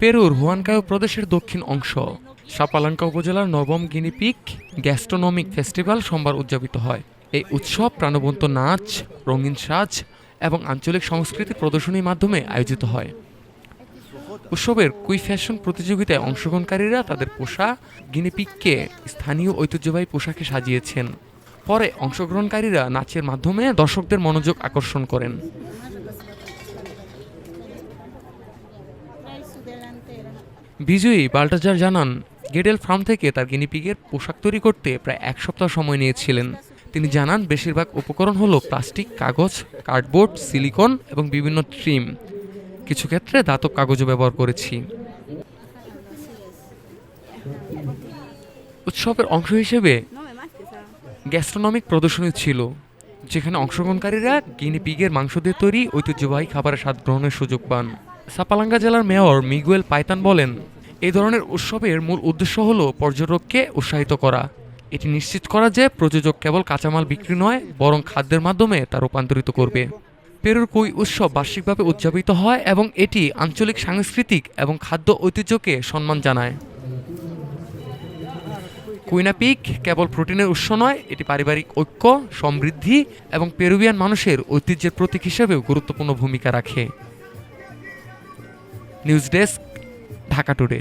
পেরুর হুয়ানকায়ো প্রদেশের দক্ষিণ অংশ সাপালাঙ্কা উপজেলার নবম গিনিপিগ গ্যাস্ট্রোনমিক ফেস্টিভ্যাল সোমবার উদযাপিত হয়। এই উৎসব প্রাণবন্ত নাচ, রঙিন সাজ এবং আঞ্চলিক সংস্কৃতি প্রদর্শনীর মাধ্যমে আয়োজিত হয়। উৎসবের কুই ফ্যাশন প্রতিযোগিতায় অংশগ্রহণকারীরা তাদের পোশাক গিনিপিগকে স্থানীয় ঐতিহ্যবাহী পোশাকে সাজিয়েছেন। পরে অংশগ্রহণকারীরা নাচের মাধ্যমে দর্শকদের মনোযোগ আকর্ষণ করেন। বিজয়ী বাল্টাজার জানান, গেডেল ফার্ম থেকে তার গিনিপিগের পোশাক তৈরি করতে প্রায় 1 সপ্তাহ সময় নিয়েছিলেন। তিনি জানান, বেশিরভাগ উপকরণ হলো প্লাস্টিক, কাগজ, কার্ডবোর্ড, সিলিকন এবং বিভিন্ন ট্রিম। কিছু ক্ষেত্রে ধাতব কাগজও ব্যবহার করেছি। উৎসবের অংশ হিসেবে গ্যাস্ট্রোনমিক প্রদর্শনী ছিল, যেখানে অংশগ্রহণকারীরা গিনিপিগের মাংস দিয়ে তৈরি ঐতিহ্যবাহী খাবারের স্বাদ গ্রহণের সুযোগ পান। সাপালাঙ্গা জেলার মেয়র মিগুয়েল পাইতান বলেন, এই ধরনের উৎসবের মূল উদ্দেশ্য হল পর্যটককে উৎসাহিত করা। এটি নিশ্চিত করা যে প্রযোজক কেবল কাঁচামাল বিক্রি নয়, বরং খাদ্যের মাধ্যমে তা রূপান্তরিত করবে। পেরুর কুই উৎসব বার্ষিকভাবে উদযাপিত হয় এবং এটি আঞ্চলিক সাংস্কৃতিক এবং খাদ্য ঐতিহ্যকে সম্মান জানায়। কুইনা পিগ কেবল প্রোটিনের উৎস নয়, এটি পারিবারিক ঐক্য, সমৃদ্ধি এবং পেরুভিয়ান মানুষের ঐতিহ্যের প্রতীক হিসেবেও গুরুত্বপূর্ণ ভূমিকা রাখে। News desk, Dhaka today.